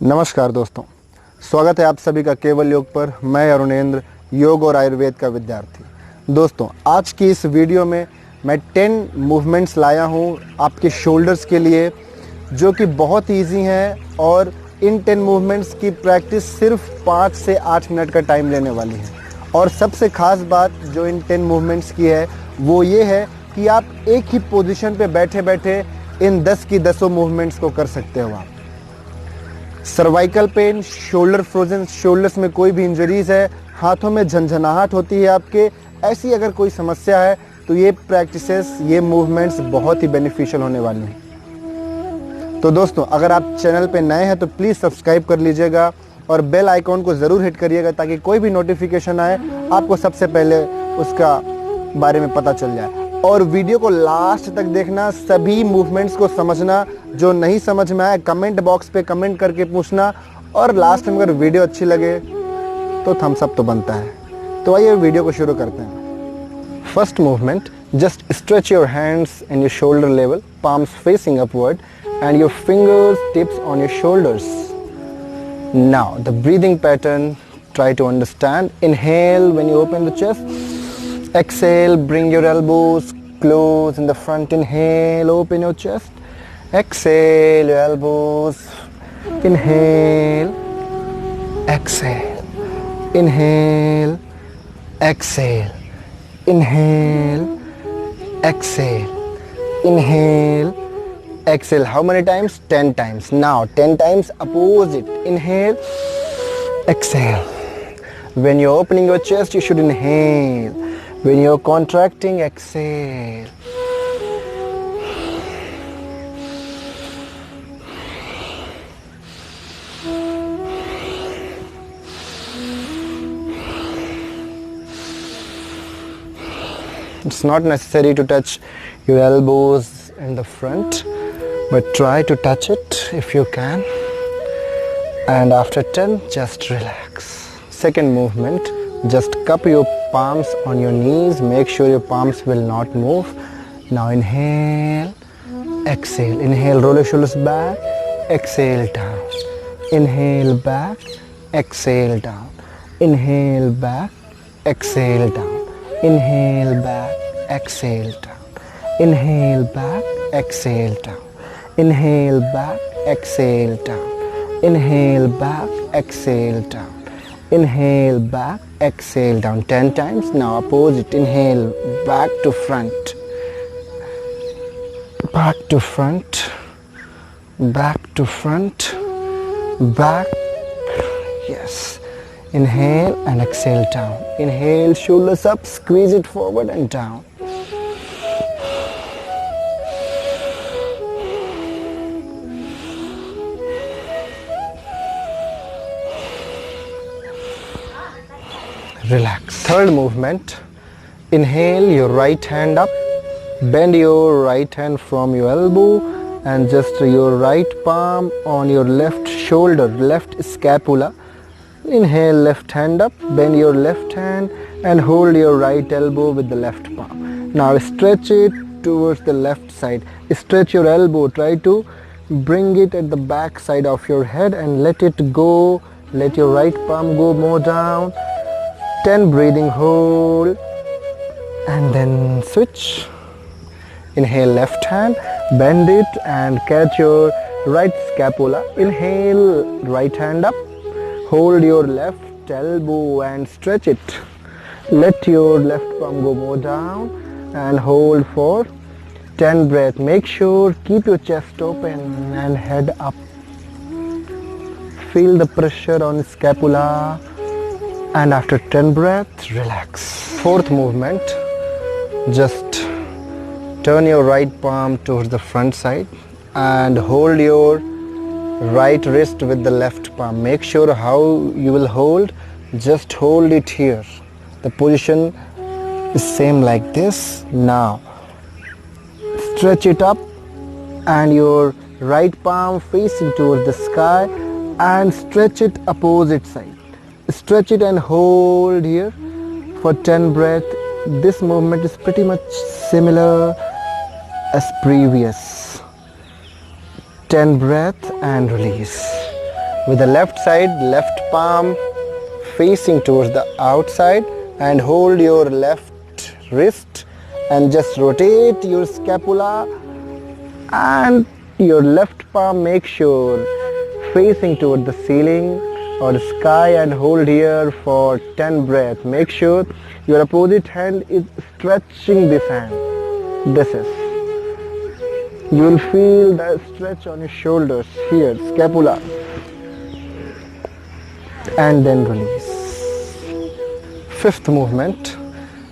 नमस्कार दोस्तों, स्वागत है आप सभी का केवल योग पर। मैं अरुणेंद्र, योग और आयुर्वेद का विद्यार्थी। दोस्तों, आज की इस वीडियो में मैं 10 मूवमेंट्स लाया हूँ आपके शोल्डर्स के लिए, जो कि बहुत इजी हैं और इन 10 मूवमेंट्स की प्रैक्टिस सिर्फ 5 से 8 मिनट का टाइम लेने वाली है। और सबसे ख़ास बात जो इन 10 मूवमेंट्स की है वो ये है कि आप एक ही पोजीशन पे बैठे बैठे इन 10 की 10 मूवमेंट्स को कर सकते हो। आप cervical pain, shoulder frozen, shoulders में कोई भी इंजरीज है, हाथों में झंझनाहट होती है आपके, ऐसी अगर कोई समस्या है तो ये प्रैक्टिसेस, ये मूवमेंट्स बहुत ही बेनिफिशियल होने वाली हैं। तो दोस्तों, अगर आप चैनल पे नए हैं तो प्लीज़ सब्सक्राइब कर लीजिएगा और बेल आइकॉन को ज़रूर हिट करिएगा ताकि कोई भी नोटिफिकेशन आए आपको सबसे पहले उसका बारे में पता चल जाए। और वीडियो को लास्ट तक देखना, सभी मूवमेंट्स को समझना। जो नहीं समझ में आए कमेंट बॉक्स पे कमेंट करके पूछना, और लास्ट में अगर वीडियो अच्छी लगे तो थम्स अप तो बनता है। तो आइए वीडियो को शुरू करते हैं। First movement, just stretch your hands in your shoulder level, palms facing upward and your fingers tips on your shoulders. Now the breathing pattern, try to understand. Inhale when you open the chest. Exhale, bring your elbows close in the front. Inhale, open your chest. Exhale, your elbows. Inhale, exhale. Inhale, exhale. Inhale, exhale. Inhale, exhale. How many times? 10 times. Now 10 times opposite. Inhale, exhale. When you're opening your chest, you should inhale. When you're contracting, exhale. It's not necessary to touch your elbows in the front, but try to touch it if you can. And after 10, just relax. Second movement, just cup your palms on your knees. Make sure your palms will not move. Now inhale, exhale. Inhale, roll your shoulders back, exhale down. Inhale back, exhale down. Inhale back, exhale down. Inhale back, exhale down. Inhale back, exhale down. Inhale back, exhale down. Inhale back, exhale down. Inhale back, exhale down. 10 times. Now opposite. Inhale, back to front. Back to front. Back to front. Back. Yes. Inhale and exhale down. Inhale, shoulders up, squeeze it forward and down. Relax. Third movement, inhale, your right hand up, bend your right hand from your elbow and just your right palm on your left shoulder, left scapula. Inhale, left hand up, bend your left hand and hold your right elbow with the left palm. Now stretch it towards the left side. Stretch your elbow, try to bring it at the back side of your head and let it go. Let your right palm go more down. 10 breathing hold and then switch. Inhale, left hand, bend it and catch your right scapula. Inhale, right hand up, hold your left elbow and stretch it. Let your left palm go more down and hold for 10 breaths. Make sure keep your chest open and head up. Feel the pressure on scapula. And after 10 breaths, relax. Fourth movement, just turn your right palm towards the front side and hold your right wrist with the left palm. Make sure how you will hold, just hold it here. The position is same like this. Now stretch it up and your right palm facing towards the sky and stretch it opposite side. Stretch it and hold here for 10 breaths. This movement is pretty much similar as previous. 10 breath and release. with the left side, left palm facing towards the outside, and hold your left wrist and just rotate your scapula and your left palm, make sure facing toward the ceiling or the sky, and hold here for 10 breaths. Make sure your opposite hand is stretching this hand. This is. You will feel the stretch on your shoulders here, scapula, and then release. Fifth movement.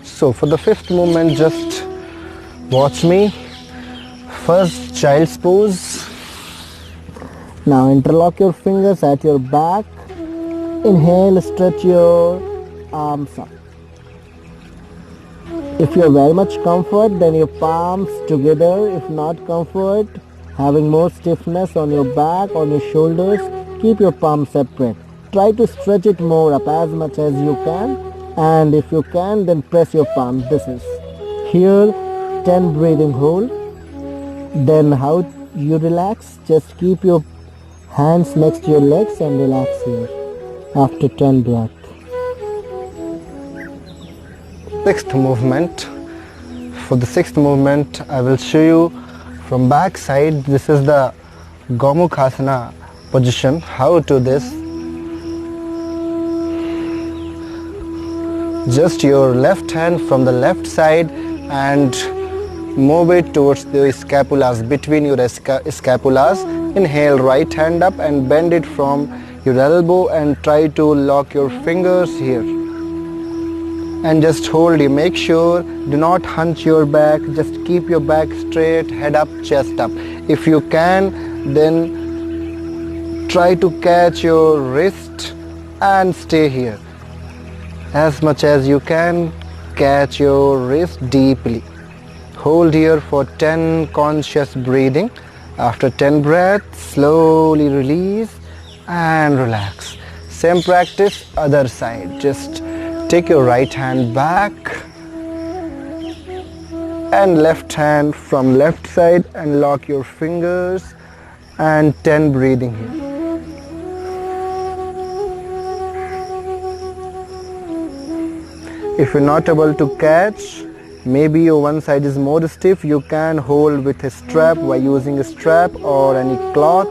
So for the fifth movement, just watch me. First, child's pose. Now interlock your fingers at your back. Inhale, stretch your arms up. If you are very much comfort, then your palms together. If not comfort, having more stiffness on your back, on your shoulders, keep your palms separate. Try to stretch it more up as much as you can, and if you can, then press your palms. This is. Here, 10 breathing hold. Then how you relax? Just keep your hands next to your legs and relax here after 10 breaths. Sixth movement. For the sixth movement, I will show you from back side. This is the Gomukhasana position. How to this? Just your left hand from the left side and move it towards the scapulas, between your scapulas. Inhale, right hand up and bend it from your elbow and try to lock your fingers here. And just hold it. Make sure do not hunch your back. Just keep your back straight, head up, chest up. If you can, then try to catch your wrist and stay here. As much as you can, catch your wrist deeply. Hold here for 10 conscious breathing. After 10 breaths, slowly release and relax. Same practice, other side. Just take your right hand back and left hand from left side and lock your fingers, and 10 breathing here. If you're not able to catch, maybe your one side is more stiff, you can hold with a strap by using a strap or any cloth.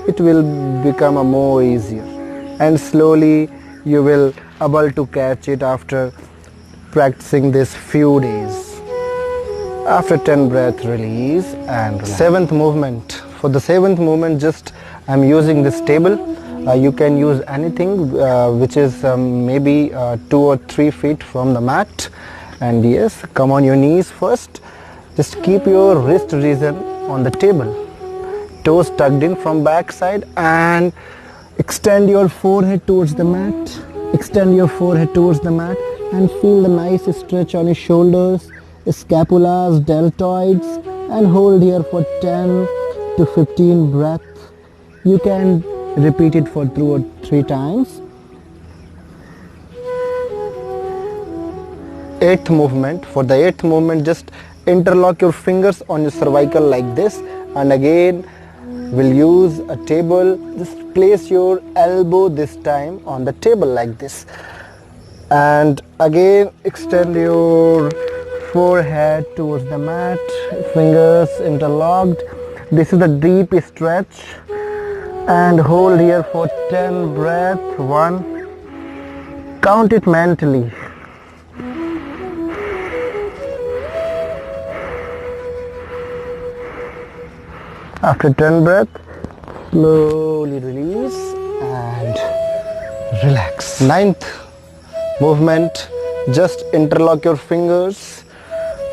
It will become a more easier, and slowly you will able to catch it after practicing this few days. After 10 breath, release and relax. Seventh movement. For the seventh movement, just I'm using this table. You can use anything which is maybe 2 or 3 feet from the mat. And yes, come on your knees first. Just keep your wrist region on the table. Toes tucked in from back side, and extend your forehead towards the mat. Extend your forehead towards the mat and feel the nice stretch on your shoulders, scapulas, deltoids, and hold here for 10 to 15 breaths. You can repeat it for 2 or 3 times. Eighth movement. For the eighth movement, just interlock your fingers on your cervical like this, and again we'll use a table. Just place your elbow this time on the table like this, and again extend your forehead towards the mat, fingers interlocked. This is a deep stretch, and hold here for 10 breaths. 1, count it mentally. After 10 breaths, slowly release and relax. Ninth movement, just interlock your fingers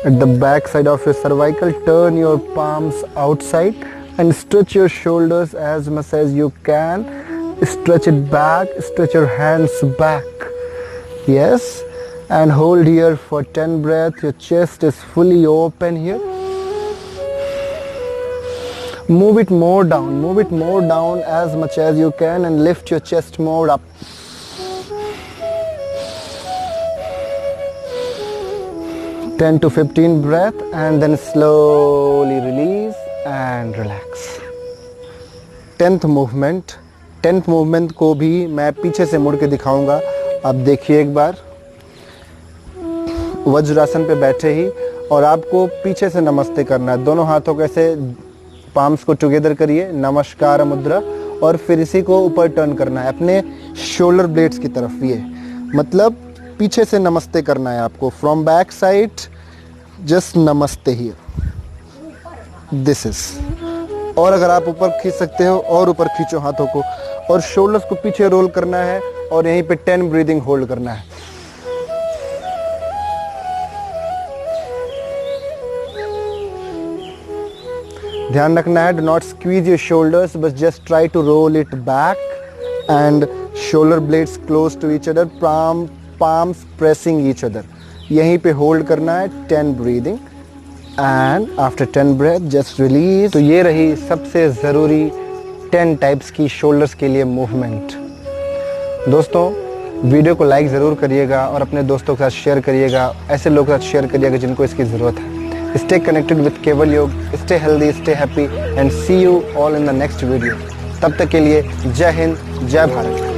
at the back side of your cervical. Turn your palms outside and stretch your shoulders as much as you can. Stretch it back, stretch your hands back. Yes, and hold here for 10 breaths. Your chest is fully open here. Move it more down as much as you can, and lift your chest more up. Ten to 15 breath, and then slowly release and relax. 10th movement, 10th movement को भी मैं पीछे से मुड़ के दिखाऊंगा। अब देखिए एक बार, वज्रासन पे बैठे ही और आपको पीछे से नमस्ते करना है। दोनों हाथों को ऐसे पाम्स को टुगेदर करिए, नमस्कार मुद्रा, और फिर इसी को ऊपर टर्न करना है अपने शोल्डर ब्लेड्स की तरफ। ये मतलब पीछे से नमस्ते करना है आपको, फ्रॉम बैक साइड जस्ट नमस्ते ही, दिस इज। और अगर आप ऊपर खींच सकते हो और ऊपर खींचो हाथों को, और शोल्डर्स को पीछे रोल करना है और यहीं पे 10 ब्रीदिंग होल्ड करना है। ध्यान रखना है, do not squeeze your shoulders, बस just try to roll it back and shoulder blades close to each other, palms pressing each other। यहीं पे होल्ड करना है 10 breathing and after 10 breath just release. तो ये रही सबसे ज़रूरी 10 टाइप्स की शोल्डर्स के लिए मूवमेंट। दोस्तों, वीडियो को लाइक ज़रूर करिएगा और अपने दोस्तों के साथ शेयर करिएगा, ऐसे लोगों के साथ शेयर करिएगा जिनको इसकी ज़रूरत है। Stay connected with केवल योग, stay healthy, stay happy and see you all in the next video। तब तक के लिए जय हिंद, जय भारत।